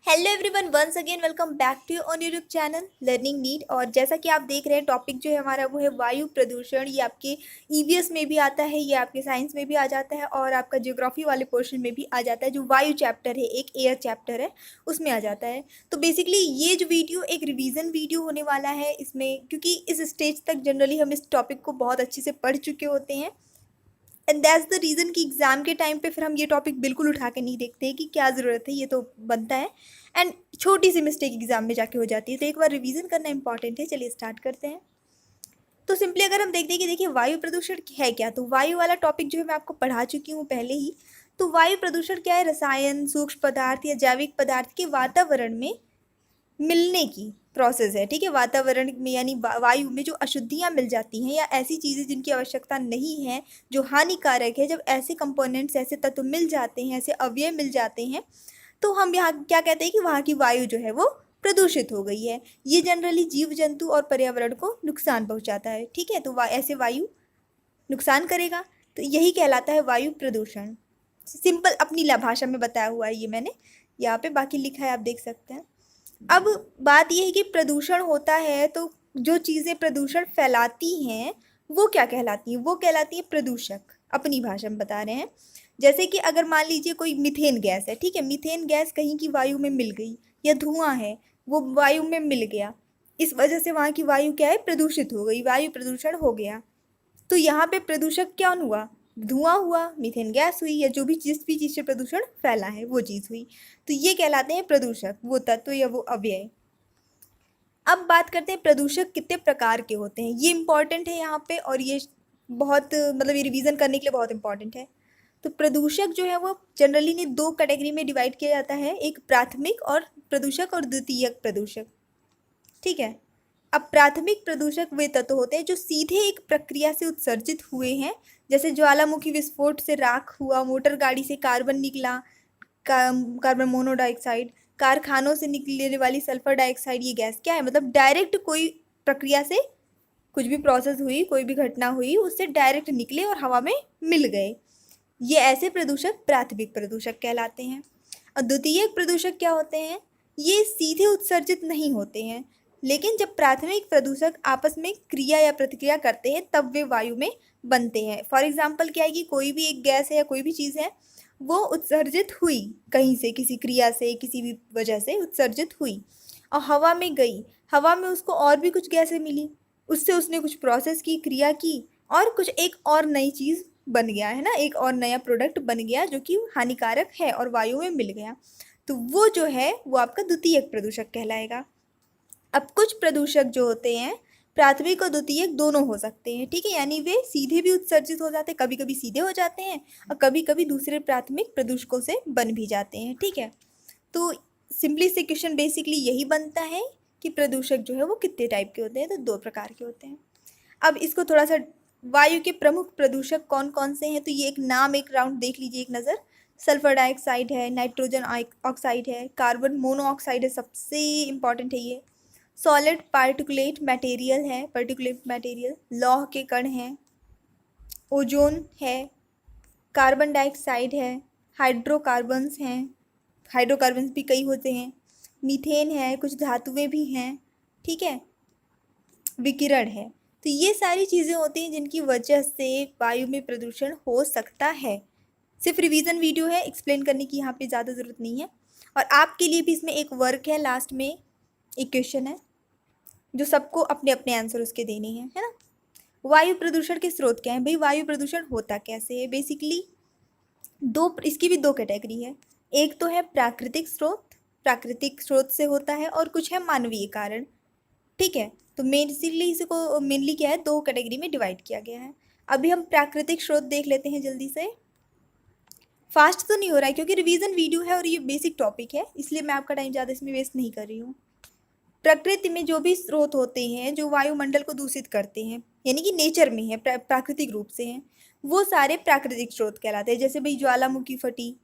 Hello everyone, once again welcome back to on YouTube channel learning need. और जैसा कि आप देख रहे हैं, टॉपिक जो है हमारा वो है वायु प्रदूषण। ये आपके ईवीएस में भी आता है, ये आपके साइंस में भी आ जाता है और आपका ज्योग्राफी वाले पोर्शन में भी आ जाता है। जो वायु चैप्टर है, एक एयर चैप्टर है, उसमें आ जाता है। तो बेसिकली ये जो वीडियो एक रिवीजन वीडियो होने वाला है इसमें, क्योंकि इस स्टेज तक जनरली हम इस टॉपिक को बहुत अच्छे से पढ़ चुके होते हैं। एंड दैट्स द रीज़न कि एग्ज़ाम के टाइम पे फिर हम ये टॉपिक बिल्कुल उठा के नहीं देखते हैं कि क्या ज़रूरत है, ये तो बनता है। एंड छोटी सी मिस्टेक एग्ज़ाम में जाके हो जाती है, तो एक बार रिवीजन करना इंपॉर्टेंट है। चलिए स्टार्ट करते हैं। तो सिंपली अगर हम देखते हैं कि देखिए वायु प्रदूषण है क्या, तो वायु वाला टॉपिक जो है मैं आपको पढ़ा चुकी हूँ पहले ही। तो वायु प्रदूषण क्या है? रसायन, सूक्ष्म पदार्थ या जैविक पदार्थ के वातावरण में मिलने की प्रोसेस है। ठीक है, वातावरण में यानी वायु में जो अशुद्धियाँ मिल जाती हैं या ऐसी चीज़ें जिनकी आवश्यकता नहीं है, जो हानिकारक है, जब ऐसे कंपोनेंट्स, ऐसे तत्व मिल जाते हैं, ऐसे अवयव मिल जाते हैं, तो हम यहाँ क्या कहते हैं कि वहाँ की वायु जो है वो प्रदूषित हो गई है। ये जनरली जीव जंतु और पर्यावरण को नुकसान पहुँचाता है। ठीक है, तो ऐसे वायु नुकसान करेगा, तो यही कहलाता है वायु प्रदूषण। सिंपल अपनी भाषा में बताया हुआ है ये मैंने, यहाँ पे बाकी लिखा है, आप देख सकते हैं। अब बात ये है कि प्रदूषण होता है तो जो चीज़ें प्रदूषण फैलाती हैं वो क्या कहलाती हैं? वो कहलाती है प्रदूषक। अपनी भाषा में बता रहे हैं। जैसे कि अगर मान लीजिए कोई मीथेन गैस है, ठीक है, मीथेन गैस कहीं की वायु में मिल गई या धुआं है, वो वायु में मिल गया, इस वजह से वहाँ की वायु क्या है? प्रदूषित हो गई, वायु प्रदूषण हो गया। तो यहाँ पे प्रदूषक कौन हुआ? धुआं हुआ, मीथेन गैस हुई, या जो भी जिस भी चीज़ से प्रदूषण फैला है वो चीज़ हुई। तो ये कहलाते हैं प्रदूषक, वो तत्व या वो अव्यय। अब बात करते हैं प्रदूषक कितने प्रकार के होते हैं। ये इंपॉर्टेंट है यहाँ पे, और ये बहुत मतलब ये रिवीजन करने के लिए बहुत इंपॉर्टेंट है। तो प्रदूषक जो है वो जनरली ने दो कैटेगरी में डिवाइड किया जाता है, एक प्राथमिक और प्रदूषक और द्वितीयक प्रदूषक। ठीक है, अब प्राथमिक प्रदूषक वे तत्व होते हैं जो सीधे एक प्रक्रिया से उत्सर्जित हुए हैं, जैसे ज्वालामुखी विस्फोट से राख हुआ, मोटर गाड़ी से कार्बन निकला, कार्बन मोनोडाइऑक्साइड, कारखानों से निकलने वाली सल्फर डाइऑक्साइड। ये गैस क्या है? मतलब डायरेक्ट कोई प्रक्रिया से कुछ भी प्रोसेस हुई, कोई भी घटना हुई, उससे डायरेक्ट निकले और हवा में मिल गए, ये ऐसे प्रदूषक प्राथमिक प्रदूषक कहलाते हैं। और द्वितीयक प्रदूषक क्या होते हैं? ये सीधे उत्सर्जित नहीं होते हैं, लेकिन जब प्राथमिक प्रदूषक आपस में क्रिया या प्रतिक्रिया करते हैं तब वे वायु में बनते हैं। फॉर एग्जाम्पल क्या है कि कोई भी एक गैस है या कोई भी चीज़ है, वो उत्सर्जित हुई कहीं से, किसी क्रिया से, किसी भी वजह से उत्सर्जित हुई और हवा में गई। हवा में उसको और भी कुछ गैसें मिली, उससे उसने कुछ प्रोसेस की, क्रिया की, और कुछ एक और नई चीज़ बन गया है ना, एक और नया प्रोडक्ट बन गया जो कि हानिकारक है और वायु में मिल गया। तो वो जो है वो आपका द्वितीयक प्रदूषक कहलाएगा। अब कुछ प्रदूषक जो होते हैं, प्राथमिक और द्वितीयक दोनों हो सकते हैं। ठीक है, यानी वे सीधे भी उत्सर्जित हो जाते हैं, कभी कभी सीधे हो जाते हैं और कभी कभी दूसरे प्राथमिक प्रदूषकों से बन भी जाते हैं। ठीक है, तो सिंपली से क्वेश्चन बेसिकली यही बनता है कि प्रदूषक जो है वो कितने टाइप के होते हैं, तो दो प्रकार के होते हैं। अब इसको थोड़ा सा, वायु के प्रमुख प्रदूषक कौन कौन से हैं, तो ये एक नाम, एक राउंड देख लीजिए एक नज़र। सल्फर डाइऑक्साइड है, नाइट्रोजन ऑक्साइड है, कार्बन मोनोऑक्साइड है, सबसे इम्पॉर्टेंट है ये। सॉलिड पार्टिकुलेट मटेरियल है, पार्टिकुलेट मटेरियल, लौह के कण हैं, ओजोन है, कार्बन डाइऑक्साइड है, हाइड्रोकार्बन्स हैं, हाइड्रोकार्बन्स भी कई होते हैं, मीथेन है, कुछ धातुएं भी हैं। ठीक है, विकिरण है। तो ये सारी चीज़ें होती हैं जिनकी वजह से वायु में प्रदूषण हो सकता है। सिर्फ रिवीजन वीडियो है, एक्सप्लेन करने की यहाँ पे ज़्यादा ज़रूरत नहीं है। और आपके लिए भी इसमें एक वर्क है, लास्ट में एक क्वेश्चन है जो सबको अपने अपने आंसर उसके देने हैं, है ना। वायु प्रदूषण के स्रोत क्या है भाई? वायु प्रदूषण होता कैसे है? बेसिकली दो, इसकी भी दो कैटेगरी है। एक तो है प्राकृतिक स्रोत, प्राकृतिक स्रोत से होता है, और कुछ है मानवीय कारण। ठीक है, तो मेनली इसको मेनली क्या है, दो कैटेगरी में डिवाइड किया गया है। अभी हम प्राकृतिक स्रोत देख लेते हैं जल्दी से। फास्ट तो नहीं हो रहा है क्योंकि रिवीजन वीडियो है और ये बेसिक टॉपिक है, इसलिए मैं आपका टाइम ज़्यादा इसमें वेस्ट नहीं कर रही हूँ। प्रकृति में जो भी स्रोत होते हैं जो वायुमंडल को दूषित करते हैं, यानी कि नेचर में है, प्राकृतिक रूप से हैं, वो सारे प्राकृतिक स्रोत कहलाते हैं। जैसे भाई ज्वालामुखी फटी,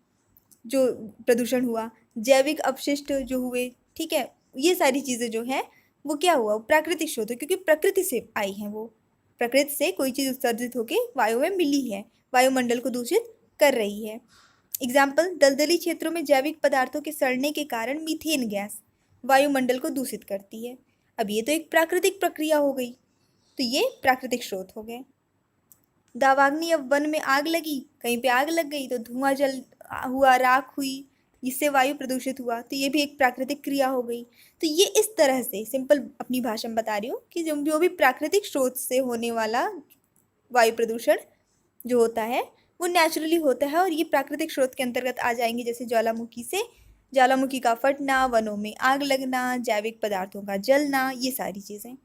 जो प्रदूषण हुआ, जैविक अपशिष्ट जो हुए, ठीक है, ये सारी चीज़ें जो हैं वो क्या हुआ? वो प्राकृतिक स्रोत है, क्योंकि प्रकृति से आई हैं वो। प्रकृति से कोई चीज़ उत्सर्जित होकर वायु में मिली है, वायुमंडल को दूषित कर रही है। एग्जाम्पल, दलदली क्षेत्रों में जैविक पदार्थों के सड़ने के कारण मीथेन गैस वायुमंडल को दूषित करती है। अब ये तो एक प्राकृतिक प्रक्रिया हो गई, तो ये प्राकृतिक स्रोत हो गए। दावाग्नि, अब वन में आग लगी, कहीं पे आग लग गई तो धुआं जल हुआ, राख हुई, इससे वायु प्रदूषित हुआ, तो ये भी एक प्राकृतिक क्रिया हो गई। तो ये इस तरह से सिंपल अपनी भाषा में बता रही हूँ कि जो भी प्राकृतिक स्रोत से होने वाला वायु प्रदूषण जो होता है वो नेचुरली होता है, और ये प्राकृतिक स्रोत के अंतर्गत आ जाएंगे, जैसे ज्वालामुखी का फटना, वनों में आग लगना, जैविक पदार्थों का जलना, ये सारी चीज़ें।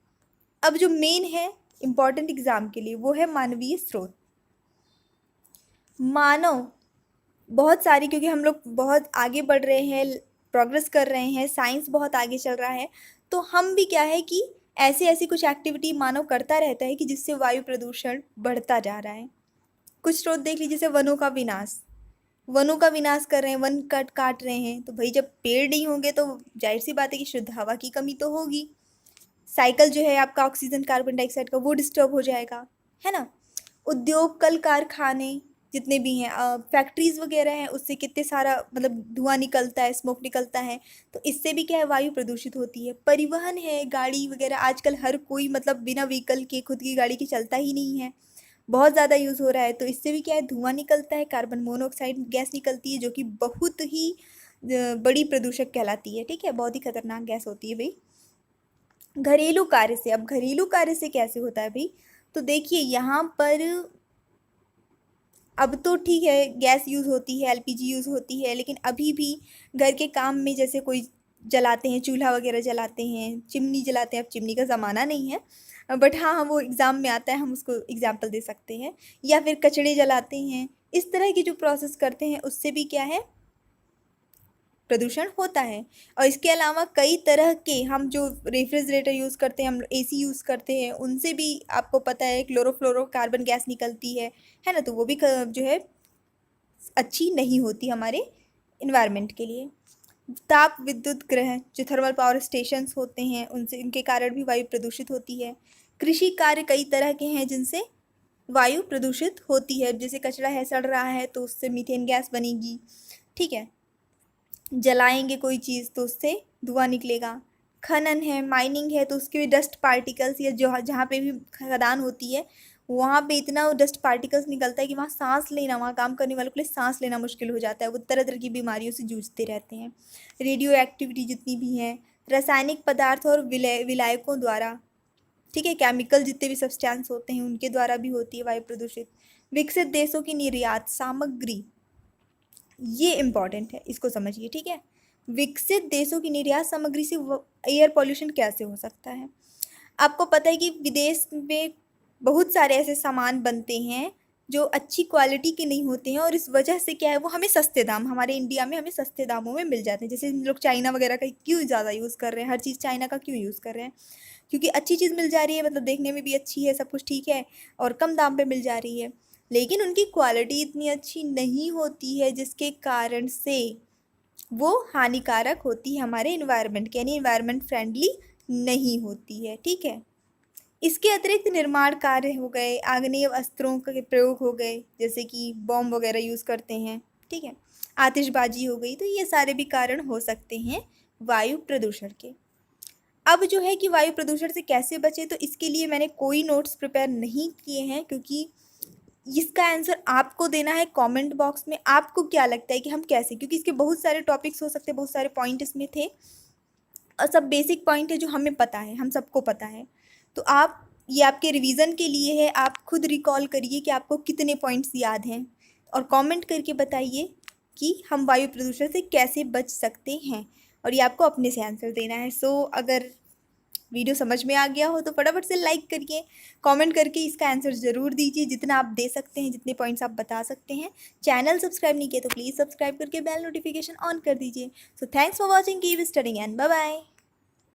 अब जो मेन है इम्पॉर्टेंट एग्जाम के लिए वो है मानवीय स्रोत। मानव बहुत सारी, क्योंकि हम लोग बहुत आगे बढ़ रहे हैं, प्रोग्रेस कर रहे हैं, साइंस बहुत आगे चल रहा है, तो हम भी क्या है कि ऐसी ऐसी कुछ एक्टिविटी मानव करता रहता है कि जिससे वायु प्रदूषण बढ़ता जा रहा है। कुछ स्रोत देख लीजिए, जैसे वनों का विनाश कर रहे हैं, वन काट रहे हैं, तो भाई जब पेड़ नहीं होंगे तो जाहिर सी बात है कि शुद्ध हवा की कमी तो होगी। साइकिल जो है आपका ऑक्सीजन कार्बन डाइऑक्साइड का, वो डिस्टर्ब हो जाएगा, है ना। उद्योग, कल कारखाने जितने भी हैं, फैक्ट्रीज वगैरह हैं, उससे कितने सारा मतलब धुआं निकलता है, स्मोक निकलता है, तो इससे भी क्या है, वायु प्रदूषित होती है। परिवहन है, गाड़ी वगैरह, आजकल हर कोई मतलब बिना व्हीकल के, खुद की गाड़ी के चलता ही नहीं है, बहुत ज़्यादा यूज़ हो रहा है, तो इससे भी क्या है, धुआं निकलता है, कार्बन मोनोऑक्साइड गैस निकलती है, जो कि बहुत ही बड़ी प्रदूषक कहलाती है, ठीक है, बहुत ही खतरनाक गैस होती है भाई। घरेलू कार्य से, अब घरेलू कार्य से कैसे होता है भाई, तो देखिए यहाँ पर अब तो ठीक है, गैस यूज़ होती है, एलपीजी यूज़ होती है, लेकिन अभी भी घर के काम में जैसे कोई जलाते हैं, चूल्हा वगैरह जलाते हैं, चिमनी जलाते हैं, अब चिमनी का ज़माना नहीं है, बट हाँ हम वो एग्ज़ाम में आता है, हम उसको एग्जाम्पल दे सकते हैं, या फिर कचड़े जलाते हैं, इस तरह की जो प्रोसेस करते हैं उससे भी क्या है, प्रदूषण होता है। और इसके अलावा कई तरह के हम जो रेफ्रिजरेटर यूज़ करते हैं, हम एसी यूज़ करते हैं, उनसे भी आपको पता है क्लोरोफ्लोरोकार्बन गैस निकलती है ना, तो वो भी जो है अच्छी नहीं होती हमारे इन्वायरमेंट के लिए। ताप विद्युत ग्रह, जो थर्मल पावर स्टेशंस होते हैं, उनसे, उनके कारण भी वायु प्रदूषित होती है। कृषि कार्य कई तरह के हैं जिनसे वायु प्रदूषित होती है, जैसे कचरा है, सड़ रहा है, तो उससे मीथेन गैस बनेगी, ठीक है। जलाएंगे कोई चीज़ तो उससे धुआं निकलेगा। खनन है, माइनिंग है, तो उसके भी डस्ट पार्टिकल्स, या जो जहाँ पे भी खदान होती है वहाँ पे इतना डस्ट पार्टिकल्स निकलता है कि वहाँ सांस लेना, वहाँ काम करने वालों के लिए सांस लेना मुश्किल हो जाता है, वो तरह तरह की बीमारियों से जूझते रहते हैं। रेडियो एक्टिविटी जितनी भी हैं, रासायनिक पदार्थ और विलायकों द्वारा, ठीक है, केमिकल जितने भी सब्सटेंस होते हैं उनके द्वारा भी होती है वायु प्रदूषित। विकसित देशों की निर्यात सामग्री, ये इम्पॉर्टेंट है, इसको समझिए, ठीक है। विकसित देशों की निर्यात सामग्री से एयर पॉल्यूशन कैसे हो सकता है। आपको पता है कि विदेश में बहुत सारे ऐसे सामान बनते हैं जो अच्छी क्वालिटी के नहीं होते हैं, और इस वजह से क्या है, वो हमें सस्ते दाम, हमारे इंडिया में हमें सस्ते दामों में मिल जाते हैं। जैसे हम लोग चाइना वगैरह का क्यों ज़्यादा यूज़ कर रहे हैं, हर चीज़ चाइना का क्यों यूज़ कर रहे हैं, क्योंकि अच्छी चीज़ मिल जा रही है, मतलब देखने में भी अच्छी है, सब कुछ ठीक है, और कम दाम पे मिल जा रही है, लेकिन उनकी क्वालिटी इतनी अच्छी नहीं होती है, जिसके कारण से वो हानिकारक होती है हमारे इन्वायरमेंट के, यानी इन्वायरमेंट फ्रेंडली नहीं होती है, ठीक है। इसके अतिरिक्त निर्माण कार्य हो गए, आग्नेय अस्त्रों के प्रयोग हो गए, जैसे कि बॉम्ब वगैरह यूज़ करते हैं, ठीक है, आतिशबाजी हो गई, तो ये सारे भी कारण हो सकते हैं वायु प्रदूषण के। अब जो है कि वायु प्रदूषण से कैसे बचे, तो इसके लिए मैंने कोई नोट्स प्रिपेयर नहीं किए हैं, क्योंकि इसका आंसर आपको देना है कमेंट बॉक्स में। आपको क्या लगता है कि हम कैसे, क्योंकि इसके बहुत सारे टॉपिक्स हो सकते हैं, बहुत सारे पॉइंट इसमें थे, और सब बेसिक पॉइंट है जो हमें पता है, हम सबको पता है, तो आप, ये आपके रिवीजन के लिए है, आप खुद रिकॉल करिए कि आपको कितने पॉइंट्स याद हैं, और कमेंट करके बताइए कि हम वायु प्रदूषण से कैसे बच सकते हैं, और ये आपको अपने से आंसर देना है। सो अगर वीडियो समझ में आ गया हो तो फटाफट से लाइक करिए, कमेंट करके इसका आंसर ज़रूर दीजिए, जितना आप दे सकते हैं, जितने पॉइंट्स आप बता सकते हैं। चैनल सब्सक्राइब नहीं किया तो प्लीज़ सब्सक्राइब करके बेल नोटिफिकेशन ऑन कर दीजिए। So thanks for watching, keep studying and bye bye.